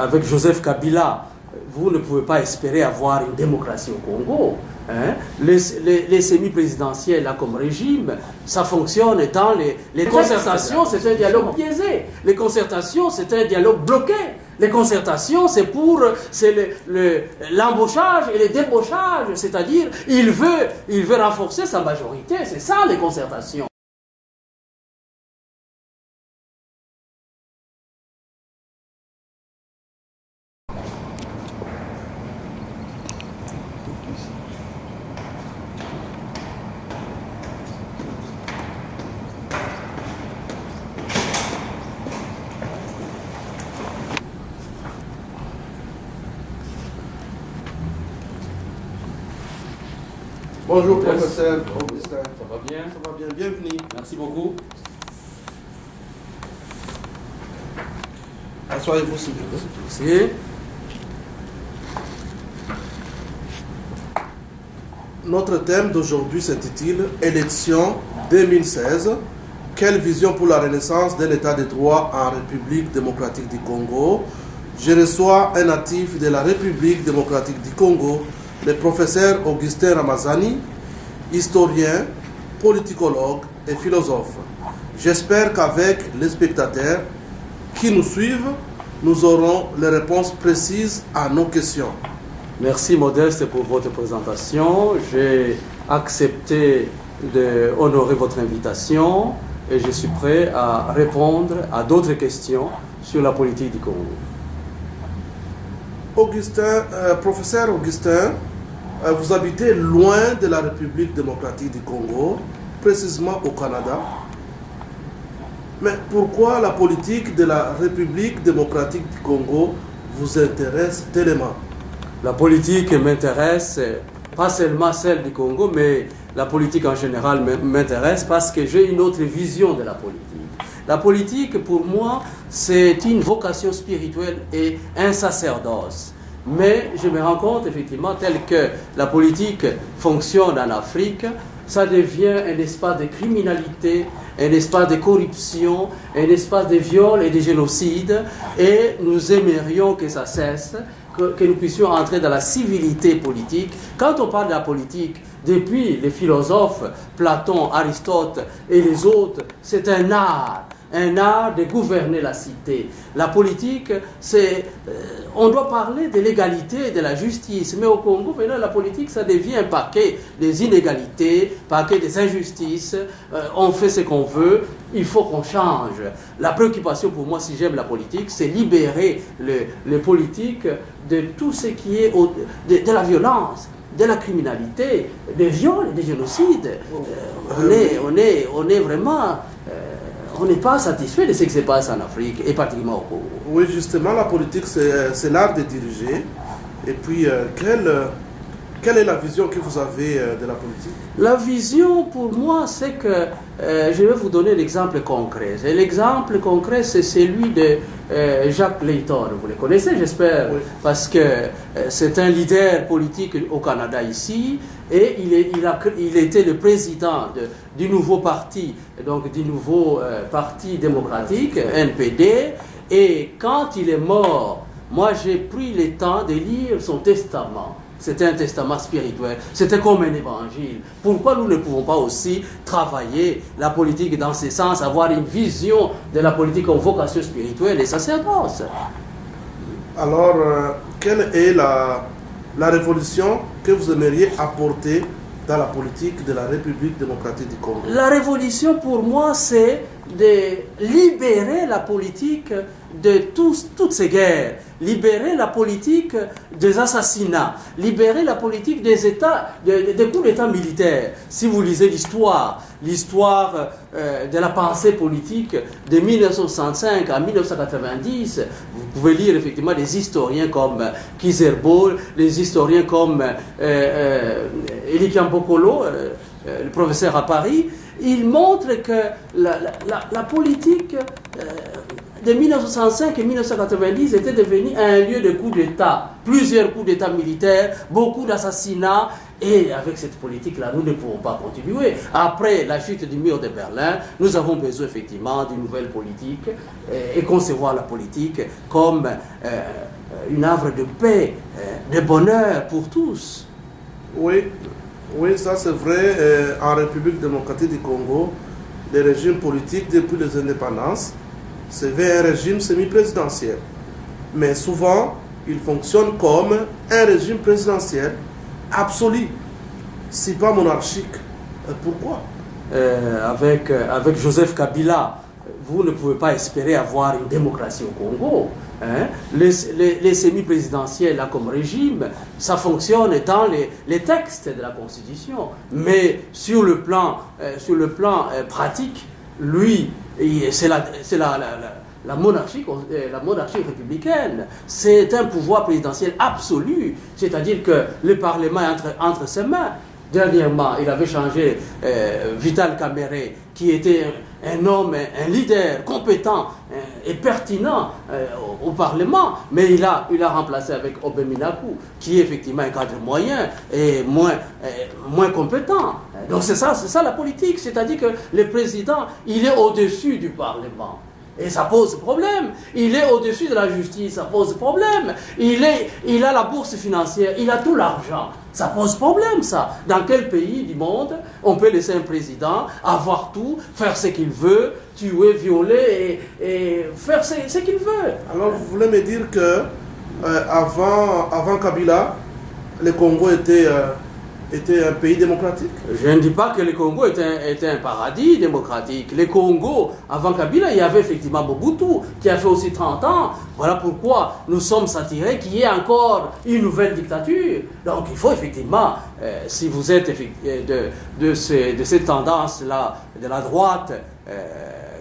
avec Joseph Kabila, vous ne pouvez pas espérer avoir une démocratie au Congo. Hein. Les semi-présidentiels, là, comme régime, ça fonctionne étant les concertations, c'est un dialogue biaisé. Les concertations, c'est un dialogue bloqué. Les concertations, c'est l'embauchage et le débauchage, c'est-à-dire il veut renforcer sa majorité, c'est ça les concertations. Bonjour, professeur Augustin. Ça va bien? Ça va bien, bienvenue. Merci beaucoup. Asseyez-vous, s'il vous plaît. Merci. Notre thème d'aujourd'hui s'intitule Élections 2016. Quelle vision pour la renaissance d'un état de droit en République démocratique du Congo? Je reçois un natif de la République démocratique du Congo, le professeur Augustin Ramazani, historien, politicologue et philosophe. J'espère qu'avec les spectateurs qui nous suivent, nous aurons les réponses précises à nos questions. Merci Modeste pour votre présentation. J'ai accepté d'honorer votre invitation et je suis prêt à répondre à d'autres questions sur la politique du Congo. Professeur Augustin, vous habitez loin de la République démocratique du Congo, précisément au Canada. Mais pourquoi la politique de la République démocratique du Congo vous intéresse tellement? La politique m'intéresse, pas seulement celle du Congo, mais la politique en général m'intéresse parce que j'ai une autre vision de la politique. La politique, pour moi, c'est une vocation spirituelle et un sacerdoce. Mais je me rends compte, effectivement, tel que la politique fonctionne en Afrique, ça devient un espace de criminalité, un espace de corruption, un espace de viol et de génocide. Et nous aimerions que ça cesse, que nous puissions entrer dans la civilité politique. Quand on parle de la politique, depuis les philosophes, Platon, Aristote et les autres, c'est un art de gouverner la cité. La politique, on doit parler de l'égalité et de la justice, mais au Congo, maintenant, la politique, ça devient un paquet des inégalités, paquet des injustices, on fait ce qu'on veut, il faut qu'on change. La préoccupation pour moi, si j'aime la politique, c'est libérer les politiques de tout ce qui est de la violence, de la criminalité, des viols et des génocides. On est vraiment... on n'est pas satisfait de ce qui se passe en Afrique, et particulièrement au Congo. Oui, justement, la politique, c'est l'art de diriger. Et puis, quelle est la vision que vous avez de la politique? La vision, pour moi, c'est que... je vais vous donner l'exemple concret. Et l'exemple concret, c'est celui de Jacques Layton. Vous le connaissez, j'espère, oui. Parce que c'est un leader politique au Canada ici, et il était le président du nouveau parti, donc du nouveau parti démocratique, NPD, et quand il est mort, moi j'ai pris le temps de lire son testament. C'était un testament spirituel, c'était comme un évangile. Pourquoi nous ne pouvons pas aussi travailler la politique dans ce sens, avoir une vision de la politique en vocation spirituelle et sacerdoce? Alors, quelle est la révolution que vous aimeriez apporter dans la politique de la République démocratique du Congo? La révolution, pour moi, c'est de libérer la politique de toutes ces guerres, libérer la politique des assassinats, libérer la politique des coups d'État militaires. Si vous lisez l'histoire de la pensée politique de 1965 à 1990, vous pouvez lire effectivement des historiens comme Kizerbo, des historiens comme Eli Kiambokolo, le professeur à Paris. Il montre que la politique de 1965 et 1990 était devenue un lieu de coups d'État, plusieurs coups d'État militaires, beaucoup d'assassinats, Et avec cette politique-là, nous ne pouvons pas continuer. Après la chute du mur de Berlin, nous avons besoin effectivement d'une nouvelle politique et concevoir la politique comme une œuvre de paix, de bonheur pour tous. Oui, oui, ça c'est vrai. En République démocratique du Congo, les régimes politiques depuis les indépendances, c'est vers un régime semi-présidentiel. Mais souvent, il fonctionne comme un régime présidentiel absolu, si pas monarchique. Pourquoi? Avec Joseph Kabila, vous ne pouvez pas espérer avoir une démocratie au Congo. Hein? Les semi-présidentiels là, comme régime, ça fonctionne dans les textes de la Constitution. Mais sur le plan pratique, lui, c'est la monarchie républicaine. C'est un pouvoir présidentiel absolu. C'est-à-dire que le Parlement est entre ses mains. Dernièrement, il avait changé Vital Kamerhe, qui était un homme, un leader compétent et pertinent au Parlement, mais il a remplacé avec Obeminaku, qui est effectivement un cadre moyen et moins compétent. Donc c'est ça la politique, c'est-à-dire que le président, il est au-dessus du Parlement. Et ça pose problème. Il est au-dessus de la justice, ça pose problème. Il a la bourse financière, il a tout l'argent. Ça pose problème, ça. Dans quel pays du monde on peut laisser un président avoir tout, faire ce qu'il veut, tuer, violer et faire ce qu'il veut? Alors vous voulez me dire que avant Kabila, le Congo était un pays démocratique? Je ne dis pas que le Congo était un paradis démocratique. Le Congo, avant Kabila, il y avait effectivement Mobutu, qui a fait aussi 30 ans. Voilà pourquoi nous sommes attirés qu'il y ait encore une nouvelle dictature. Donc il faut effectivement, si vous êtes de cette tendance-là, de la droite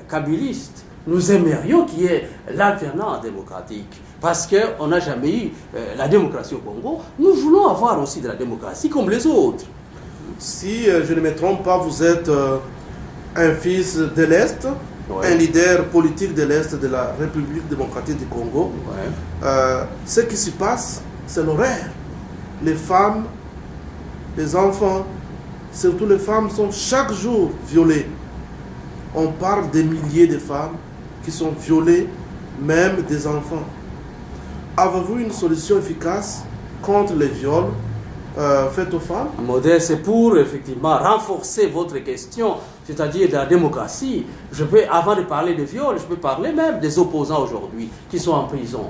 kabiliste, nous aimerions qu'il y ait l'alternance démocratique. Parce qu'on n'a jamais eu la démocratie au Congo. Nous voulons avoir aussi de la démocratie comme les autres. Si je ne me trompe pas, vous êtes un fils de l'Est, ouais, un leader politique de l'Est de la République démocratique du Congo. Ouais. Ce qui se passe, c'est l'horaire. Les femmes, les enfants, surtout les femmes, sont chaque jour violées. On parle des milliers de femmes qui sont violées, même des enfants. Avez-vous une solution efficace contre les viols faits aux femmes? Modeste, c'est pour effectivement renforcer votre question, c'est-à-dire de la démocratie. Avant de parler de viol, je peux parler même des opposants aujourd'hui qui sont en prison.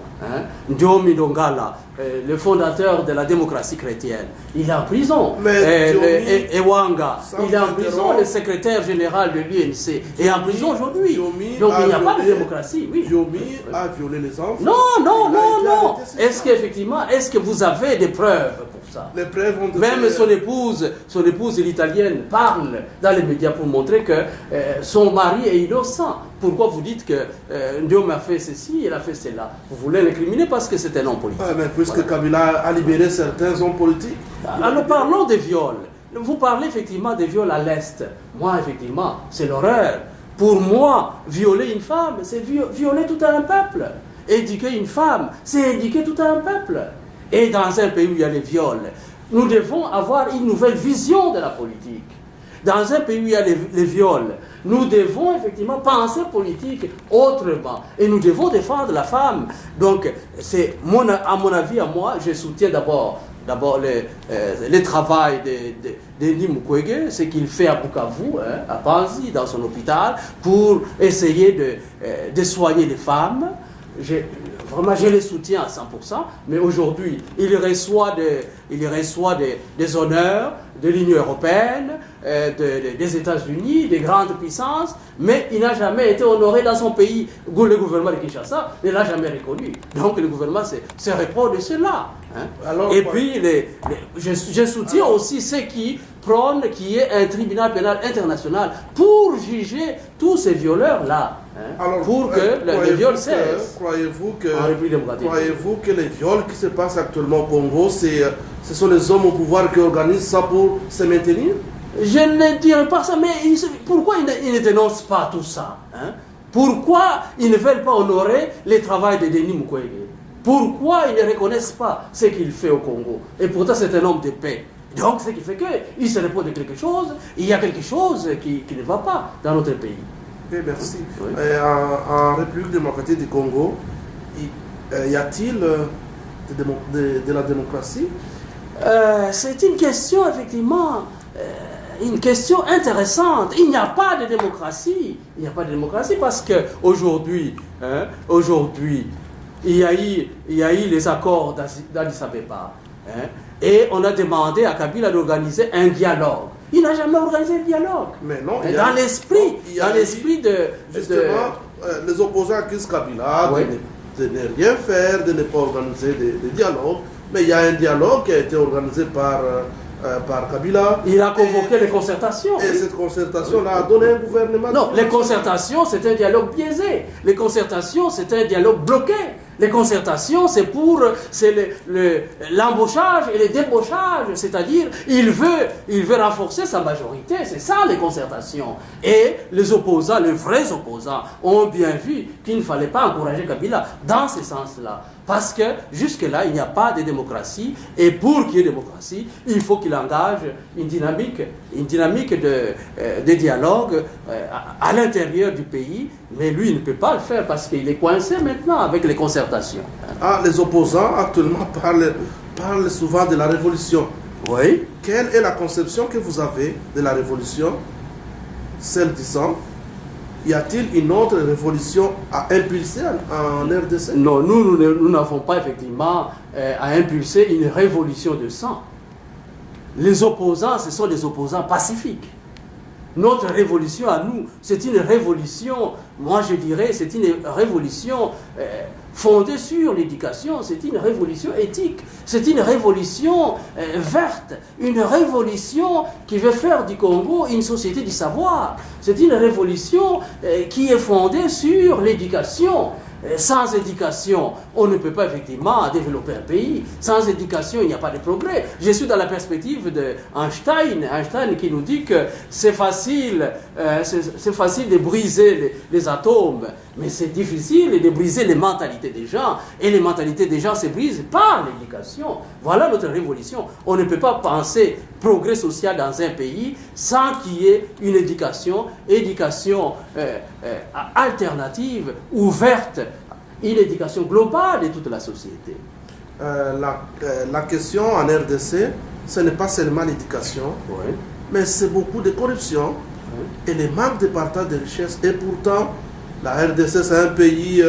Ndiomi Dongala, le fondateur de la démocratie chrétienne, il est en prison. Ewanga, il est en prison. Le secrétaire général de l'UNC est en prison aujourd'hui. Donc il n'y a pas de démocratie. Oui. Diomi a violé les enfants. Non. Est-ce que vous avez des preuves pour ça? Les preuves ont été... Même son épouse l'italienne parle dans les médias pour montrer que son mari est innocent. Pourquoi vous dites que Ndiom a fait ceci, il a fait cela? Vous voulez l'incriminer parce que c'est un homme politique. Mais puisque Kabila a libéré certains hommes politiques. Alors parlons des viols. Vous parlez effectivement des viols à l'Est. Moi, effectivement, c'est l'horreur. Pour moi, violer une femme, c'est violer tout un peuple. Éduquer une femme, c'est éduquer tout un peuple. Et dans un pays où il y a les viols, nous devons avoir une nouvelle vision de la politique. Dans un pays où il y a les viols, nous devons effectivement penser politique autrement. Et nous devons défendre la femme. Donc, à mon avis, je soutiens d'abord le travail de Denis Mukwege, ce qu'il fait à Bukavu, à Panzi, dans son hôpital, pour essayer de soigner les femmes. Vraiment, je les soutiens à 100%, mais aujourd'hui, il reçoit des honneurs de l'Union européenne, des États-Unis, des grandes puissances, mais il n'a jamais été honoré dans son pays. Le gouvernement de Kinshasa ne l'a jamais reconnu. Donc le gouvernement se répond de cela. Et puis, je soutiens aussi ceux qui prônent qu'il y ait un tribunal pénal international pour juger tous ces violeurs-là. Alors, pour que le viol cesse. Croyez-vous que les viols qui se passent actuellement au Congo, ce sont les hommes au pouvoir qui organisent ça pour se maintenir? Je ne dirais pas ça, mais pourquoi ils ne dénoncent pas tout ça? Pourquoi ils ne veulent pas honorer le travail de Denis Mukwege? Pourquoi ils ne reconnaissent pas ce qu'il fait au Congo? Et pourtant, c'est un homme de paix. Donc, ce qui fait qu'il se répond de quelque chose, il y a quelque chose qui ne va pas dans notre pays. Ok, merci. Oui. En République démocratique du Congo, y a-t-il de la démocratie? C'est une question, effectivement, une question intéressante. Il n'y a pas de démocratie. Il n'y a pas de démocratie parce qu'aujourd'hui, il y a eu les accords d'Addis Abeba. Et on a demandé à Kabila d'organiser un dialogue. Il n'a jamais organisé un dialogue. Mais non, dans l'esprit de... Justement, les opposants accusent Kabila de ne rien faire, de ne pas organiser des dialogues. Mais il y a un dialogue qui a été organisé par Kabila. Il a convoqué les concertations. Et cette concertation-là a donné un gouvernement. Non, les concertations, c'est un dialogue biaisé. Les concertations, c'est un dialogue bloqué. Les concertations, c'est l'embauchage et le débauchage. C'est-à-dire, il veut renforcer sa majorité. C'est ça, les concertations. Et les opposants, les vrais opposants, ont bien vu qu'il ne fallait pas encourager Kabila dans ce sens-là. Parce que jusque-là, il n'y a pas de démocratie. Et pour qu'il y ait démocratie, il faut qu'il engage une dynamique de dialogue à l'intérieur du pays. Mais lui, il ne peut pas le faire parce qu'il est coincé maintenant avec les concertations. Ah, les opposants actuellement parlent souvent de la révolution. Oui. Quelle est la conception que vous avez de la révolution? Celle disant, y a-t-il une autre révolution à impulser en RDC? Non, nous n'avons pas effectivement à impulser une révolution de sang. Les opposants, ce sont des opposants pacifiques. Notre révolution à nous, c'est une révolution, moi je dirais, c'est une révolution fondée sur l'éducation, c'est une révolution éthique, c'est une révolution verte, une révolution qui veut faire du Congo une société du savoir. C'est une révolution qui est fondée sur l'éducation. Sans éducation, on ne peut pas effectivement développer un pays. Sans éducation, il n'y a pas de progrès. Je suis dans la perspective d'Einstein, Einstein qui nous dit que c'est facile de briser les atomes, mais c'est difficile de briser les mentalités des gens. Et les mentalités des gens se brisent par l'éducation. Voilà notre révolution. On ne peut pas penser progrès social dans un pays sans qu'il y ait une éducation alternative, ouverte, une éducation globale de toute la société. La question en RDC, ce n'est pas seulement l'éducation, mais c'est beaucoup de corruption et le manque de partage de richesses. Et pourtant, la RDC, c'est un pays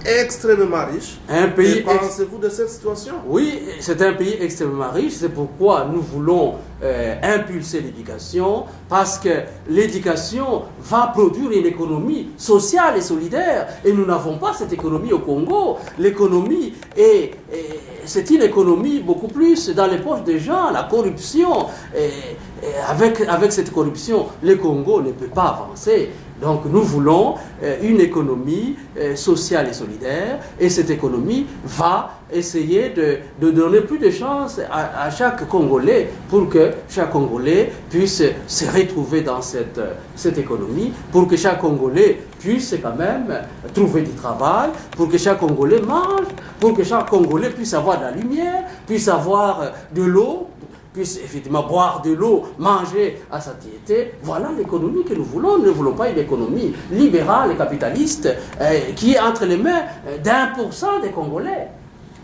extrêmement riche. Pensez-vous de cette situation? Oui, c'est un pays extrêmement riche. C'est pourquoi nous voulons impulser l'éducation, parce que l'éducation va produire une économie sociale et solidaire. Et nous n'avons pas cette économie au Congo. L'économie c'est une économie beaucoup plus dans les poches des gens. La corruption, avec cette corruption, le Congo ne peut pas avancer. Donc nous voulons une économie sociale et solidaire, et cette économie va essayer de donner plus de chance à chaque Congolais pour que chaque Congolais puisse se retrouver dans cette économie, pour que chaque Congolais puisse quand même trouver du travail, pour que chaque Congolais mange, pour que chaque Congolais puisse avoir de la lumière, puisse avoir de l'eau, puisse effectivement boire de l'eau, manger à satiété. Voilà l'économie que nous voulons. Nous ne voulons pas une économie libérale et capitaliste qui est entre les mains d'1% des Congolais.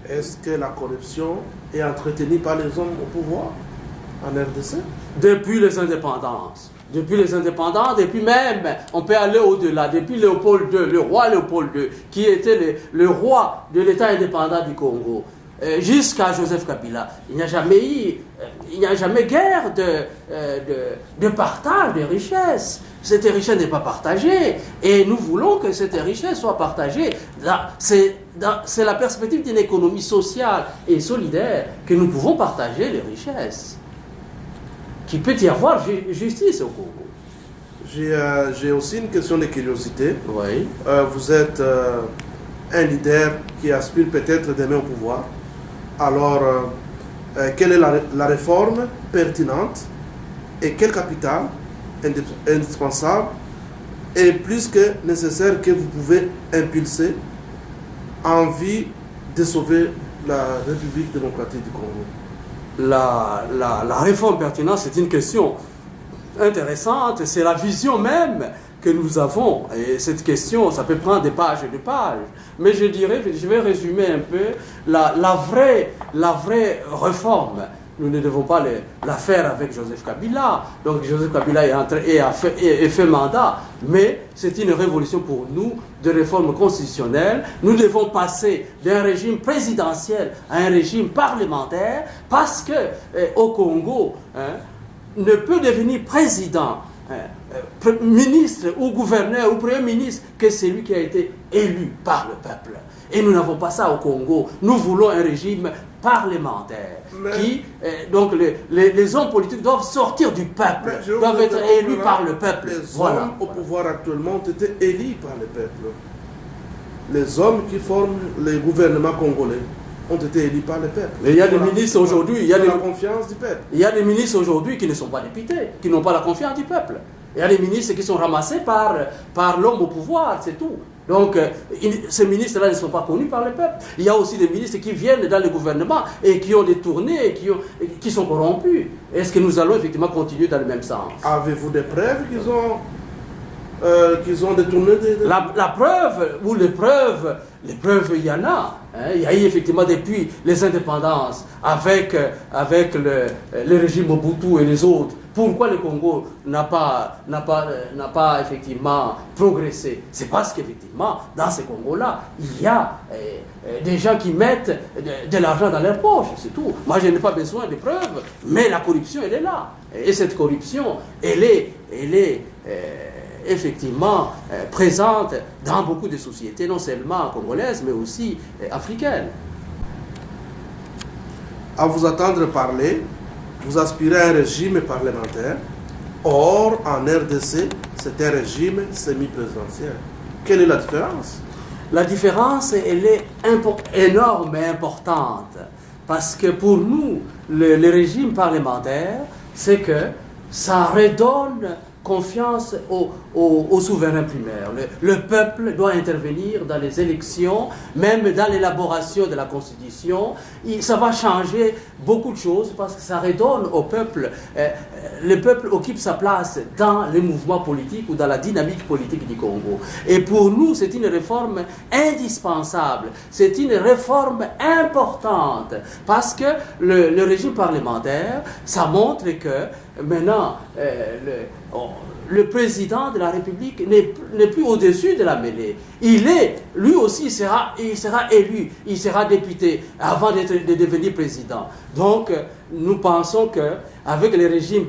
Est-ce que la corruption est entretenue par les hommes au pouvoir en RDC? Depuis les indépendances. Depuis même, on peut aller au-delà, depuis Léopold II, le roi Léopold II, qui était le roi de l'État indépendant du Congo, jusqu'à Joseph Kabila, il n'y a jamais guerre de partage des richesses. Cette richesse n'est pas partagée, et nous voulons que cette richesse soit partagée. C'est la perspective d'une économie sociale et solidaire que nous pouvons partager les richesses. Qu'il peut y avoir justice au Congo. J'ai aussi une question de curiosité. Oui. Vous êtes un leader qui aspire peut-être demain au pouvoir. Alors, quelle est la réforme pertinente et quel capital indispensable et plus que nécessaire que vous pouvez impulser en vue de sauver la République démocratique du Congo? la réforme pertinente, c'est une question intéressante, c'est la vision même que nous avons. Et cette question, ça peut prendre des pages et des pages. Mais je dirais, je vais résumer un peu la vraie réforme. Nous ne devons pas la faire avec Joseph Kabila. Donc Joseph Kabila est entré et fait mandat. Mais c'est une révolution pour nous de réforme constitutionnelle. Nous devons passer d'un régime présidentiel à un régime parlementaire parce que au Congo, ne peut devenir président, ministre ou gouverneur ou premier ministre que celui qui a été élu par le peuple. Et nous n'avons pas ça au Congo. Nous voulons un régime parlementaire. Donc les hommes politiques doivent sortir du peuple, doivent être élus par le peuple. Les hommes au pouvoir actuellement ont été élus par le peuple. Les hommes qui forment les gouvernements congolais ont été élus par le peuple. Mais il y a des ministres aujourd'hui, il y a la confiance du peuple. Il y a des ministres aujourd'hui qui ne sont pas députés, qui n'ont pas la confiance du peuple. Il y a des ministres qui sont ramassés par l'homme au pouvoir, c'est tout. Donc, ces ministres-là ne sont pas connus par le peuple. Il y a aussi des ministres qui viennent dans le gouvernement et qui ont détourné, qui sont corrompus. Est-ce que nous allons effectivement continuer dans le même sens? Avez-vous des preuves qu'ils ont détourné la preuve, ou les preuves, il y en a. Il y a eu effectivement depuis les indépendances avec le régime Mobutu et les autres. Pourquoi le Congo n'a pas effectivement progressé? C'est parce qu'effectivement, dans ce Congo-là, il y a des gens qui mettent de l'argent dans leur poche, c'est tout. Moi, je n'ai pas besoin de preuves, mais la corruption, elle est là. Et cette corruption, elle est effectivement présente dans beaucoup de sociétés, non seulement congolaises, mais aussi africaines. À vous entendre parler, vous aspirez à un régime parlementaire. Or, en RDC, c'est un régime semi-présidentiel. Quelle est la différence? La différence, elle est énorme et importante. Parce que pour nous, le régime parlementaire, c'est que ça redonne confiance au souverain primaire. Le peuple doit intervenir dans les élections, même dans l'élaboration de la Constitution. Ça va changer beaucoup de choses parce que ça redonne au peuple. Le peuple occupe sa place dans les mouvements politiques ou dans la dynamique politique du Congo. Et pour nous, c'est une réforme indispensable. C'est une réforme importante parce que le régime parlementaire, ça montre que maintenant, le président de la République n'est plus au-dessus de la mêlée. Lui aussi, il sera élu, il sera député avant de devenir président. Donc, nous pensons qu'avec les régimes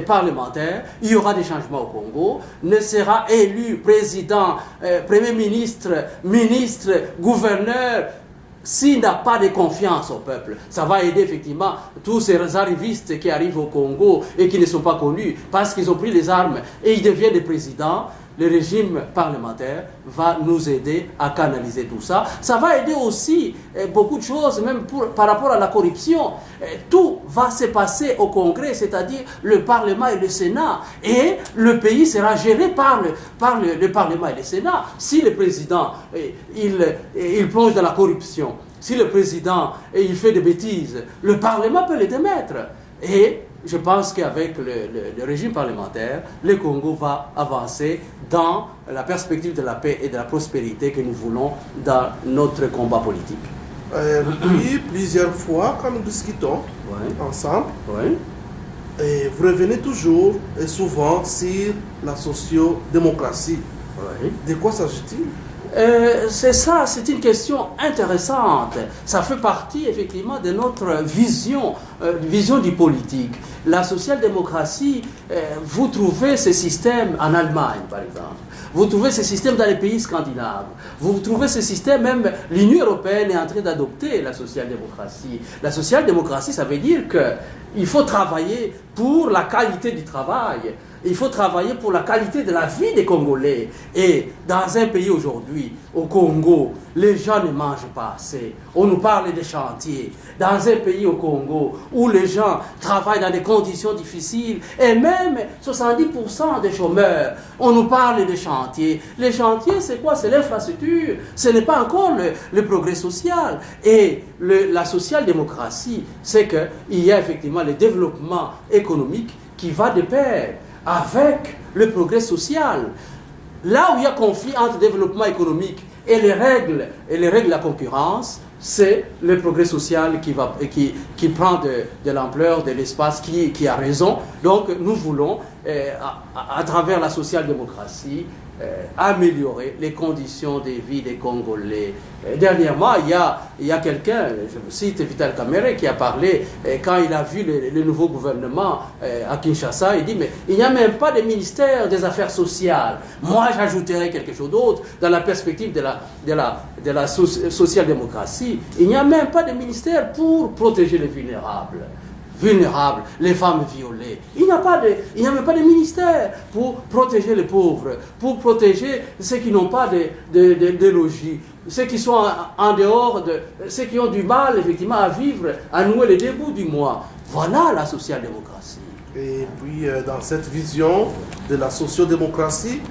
parlementaires, il y aura des changements au Congo. Ne sera élu président, premier ministre, ministre, gouverneur, s'il n'a pas de confiance au peuple. Ça va aider effectivement tous ces arrivistes qui arrivent au Congo et qui ne sont pas connus parce qu'ils ont pris les armes et ils deviennent des présidents. Le régime parlementaire va nous aider à canaliser tout ça. Ça va aider aussi beaucoup de choses, même par rapport à la corruption. Tout va se passer au Congrès, c'est-à-dire le Parlement et le Sénat. Et le pays sera géré par le Parlement et le Sénat. Si le président il plonge dans la corruption, si le président il fait des bêtises, le Parlement peut le démettre. Et je pense qu'avec le régime parlementaire, le Congo va avancer dans la perspective de la paix et de la prospérité que nous voulons dans notre combat politique. Depuis plusieurs fois, quand nous discutons ensemble, et vous revenez toujours et souvent sur la sociodémocratie. De quoi s'agit-il? C'est ça, c'est une question intéressante. Ça fait partie effectivement de notre vision du politique. La social-démocratie, vous trouvez ce système en Allemagne par exemple. Vous trouvez ce système dans les pays scandinaves. Vous trouvez ce système, même l'Union européenne est en train d'adopter la social-démocratie. La social-démocratie, ça veut dire qu'il faut travailler pour la qualité du travail. il faut travailler pour la qualité de la vie des Congolais. Et dans un pays aujourd'hui, au Congo, les gens ne mangent pas assez. On nous parle des chantiers. Dans un pays au Congo où les gens travaillent dans des conditions difficiles et même 70% des chômeurs, on nous parle des chantiers. Les chantiers, c'est quoi? C'est l'infrastructure. Ce n'est pas encore le progrès social. Et la social-démocratie, c'est qu'il y a effectivement le développement économique qui va de pair avec le progrès social. Là où il y a conflit entre développement économique et les règles de la concurrence, c'est le progrès social qui prend de l'ampleur, de l'espace, qui a raison. Donc nous voulons, à travers la social-démocratie, améliorer les conditions de vie des Congolais. Dernièrement, il y a quelqu'un, je me cite Vital Kamerhe, qui a parlé, quand il a vu le nouveau gouvernement à Kinshasa, il dit, mais il n'y a même pas de ministère des Affaires sociales. Moi, j'ajouterais quelque chose d'autre dans la perspective de la social-démocratie. Il n'y a même pas de ministère pour protéger les vulnérables, les femmes violées. Il n'y a même pas de ministère pour protéger les pauvres, pour protéger ceux qui n'ont pas de logis, ceux qui sont en dehors, ceux qui ont du mal effectivement à vivre, à nouer les débuts du mois. Voilà la social-démocratie. Et puis, dans cette vision de la sociodémocratie,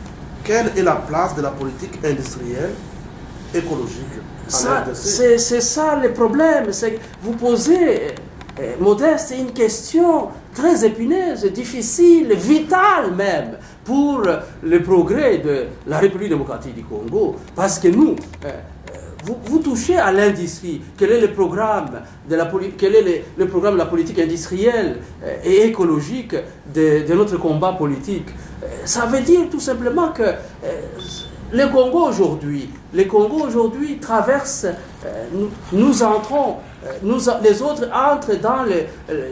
quelle est la place de la politique industrielle écologique en RDC? C'est ça le problème. C'est que vous posez, Modeste, une question très épineuse, difficile, vitale même, pour le progrès de la République démocratique du Congo. Parce que nous, vous touchez à l'industrie. Quel est le programme de la politique industrielle et écologique de notre combat politique? Ça veut dire tout simplement que le Congo aujourd'hui traverse, nous entrons, les autres entrent dans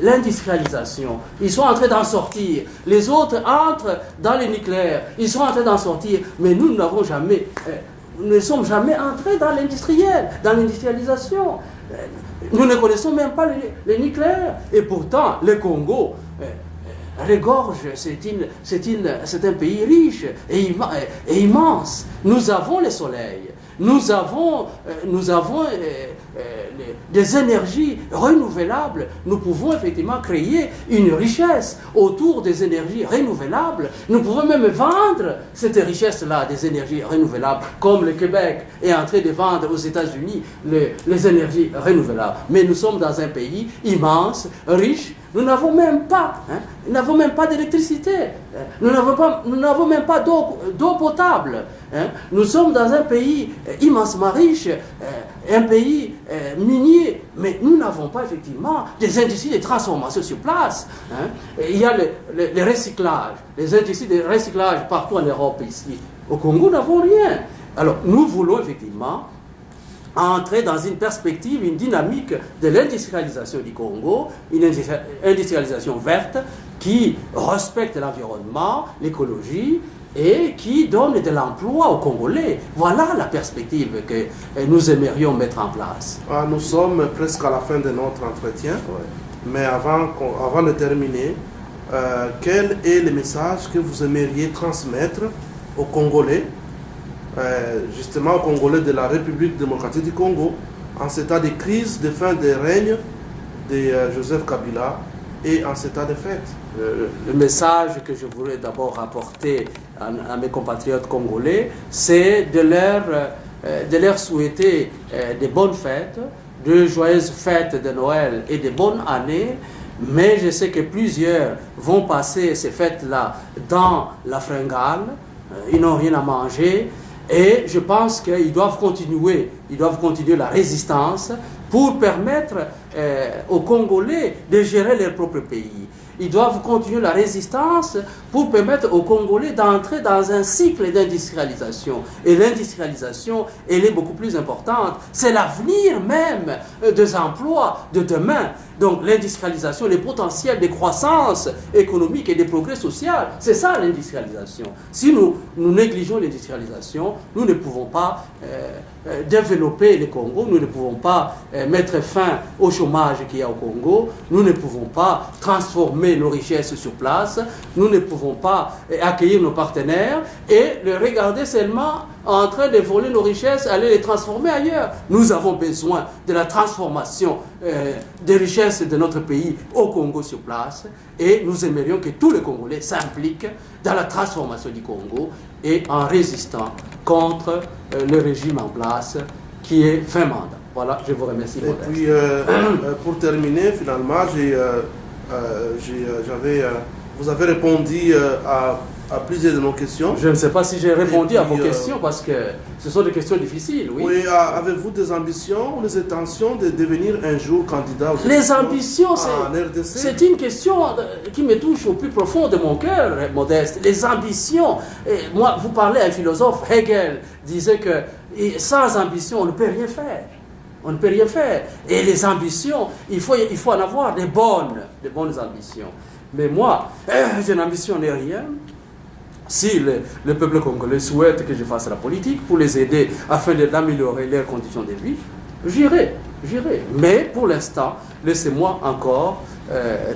l'industrialisation. Ils sont en train d'en sortir. Les autres entrent dans le nucléaire. Ils sont en train d'en sortir. Mais nous ne sommes jamais entrés dans l'industriel, dans l'industrialisation. Nous ne connaissons même pas le nucléaire. Et pourtant, le Congo regorge, c'est un pays riche et immense. Nous avons le soleil. Nous avons des énergies renouvelables. Nous pouvons effectivement créer une richesse autour des énergies renouvelables. Nous pouvons même vendre cette richesse-là des énergies renouvelables, comme le Québec est en train de vendre aux États-Unis les énergies renouvelables. Mais nous sommes dans un pays immense, riche. Nous n'avons même pas d'électricité. Nous n'avons même pas d'eau potable. Nous sommes dans un pays immensement riche, un pays minier, mais nous n'avons pas effectivement des industries de transformation sur place. Il y a le recyclage, les industries de recyclage partout en Europe ici. Au Congo, nous n'avons rien. Alors, nous voulons effectivement entrer dans une perspective, une dynamique de l'industrialisation du Congo, une industrialisation verte qui respecte l'environnement, l'écologie et qui donne de l'emploi aux Congolais. Voilà la perspective que nous aimerions mettre en place. Nous sommes presque à la fin de notre entretien, mais avant de terminer, quel est le message que vous aimeriez transmettre aux Congolais, justement aux Congolais de la République démocratique du Congo, en cet état de crise de fin de règne de Joseph Kabila et en cet état de fête? Le message que je voudrais d'abord apporter à mes compatriotes congolais, c'est de leur souhaiter de bonnes fêtes, de joyeuses fêtes de Noël et de bonnes années. Mais je sais que plusieurs vont passer ces fêtes-là dans la fringale, ils n'ont rien à manger. Et je pense qu'ils doivent continuer la résistance pour permettre aux Congolais de gérer leur propre pays. Ils doivent continuer la résistance pour permettre aux Congolais d'entrer dans un cycle d'industrialisation. Et l'industrialisation, elle est beaucoup plus importante. C'est l'avenir même des emplois de demain. Donc l'industrialisation, les potentiels de croissance économique et de progrès social, c'est ça l'industrialisation. Si nous négligeons l'industrialisation, nous ne pouvons pas développer le Congo, nous ne pouvons pas mettre fin au chômage qu'il y a au Congo, nous ne pouvons pas transformer transformer nos richesses sur place. Nous ne pouvons pas accueillir nos partenaires et les regarder seulement en train de voler nos richesses, aller les transformer ailleurs. Nous avons besoin de la transformation des richesses de notre pays au Congo sur place et nous aimerions que tous les Congolais s'impliquent dans la transformation du Congo et en résistant contre le régime en place qui est fin mandat. Voilà, je vous remercie. Et puis, pour terminer, finalement, vous avez répondu à plusieurs de nos questions. Je ne sais pas si j'ai répondu à vos questions parce que ce sont des questions difficiles. Oui, oui, avez-vous des ambitions ou des intentions de devenir un jour candidat aux Les ambitions, c'est une question qui me touche au plus profond de mon cœur, Modeste. Les ambitions, moi, vous parlez à un philosophe, Hegel, disait que sans ambition, on ne peut rien faire. On ne peut rien faire. Et les ambitions, il faut en avoir des bonnes ambitions. Mais moi, je n'ambitionne rien. Si le peuple congolais souhaite que je fasse la politique pour les aider afin d'améliorer leurs conditions de vie, j'irai. Mais pour l'instant, laissez-moi encore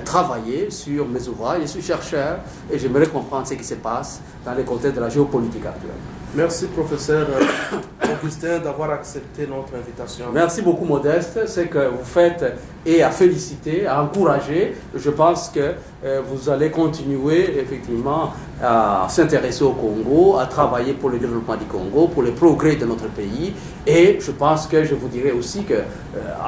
travailler sur mes ouvrages. Je suis chercheur et j'aimerais comprendre ce qui se passe dans le contexte de la géopolitique actuelle. Merci, professeur Augustin, d'avoir accepté notre invitation. Merci beaucoup, Modeste. Ce que vous faites est à féliciter, à encourager. Je pense que vous allez continuer effectivement à s'intéresser au Congo, à travailler pour le développement du Congo, pour le progrès de notre pays. Et je pense que je vous dirais aussi que,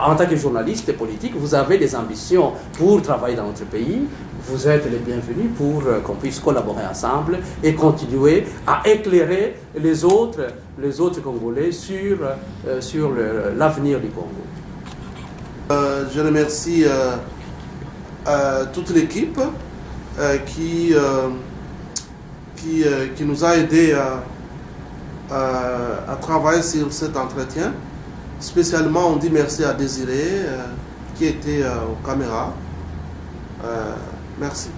en tant que journaliste et politique, vous avez des ambitions pour travailler dans notre pays. Vous êtes les bienvenus pour qu'on puisse collaborer ensemble et continuer à éclairer les autres Congolais sur l'avenir du Congo. Je remercie toute l'équipe qui nous a aidés à travailler sur cet entretien. Spécialement, on dit merci à Désiré qui était aux caméras. Merci.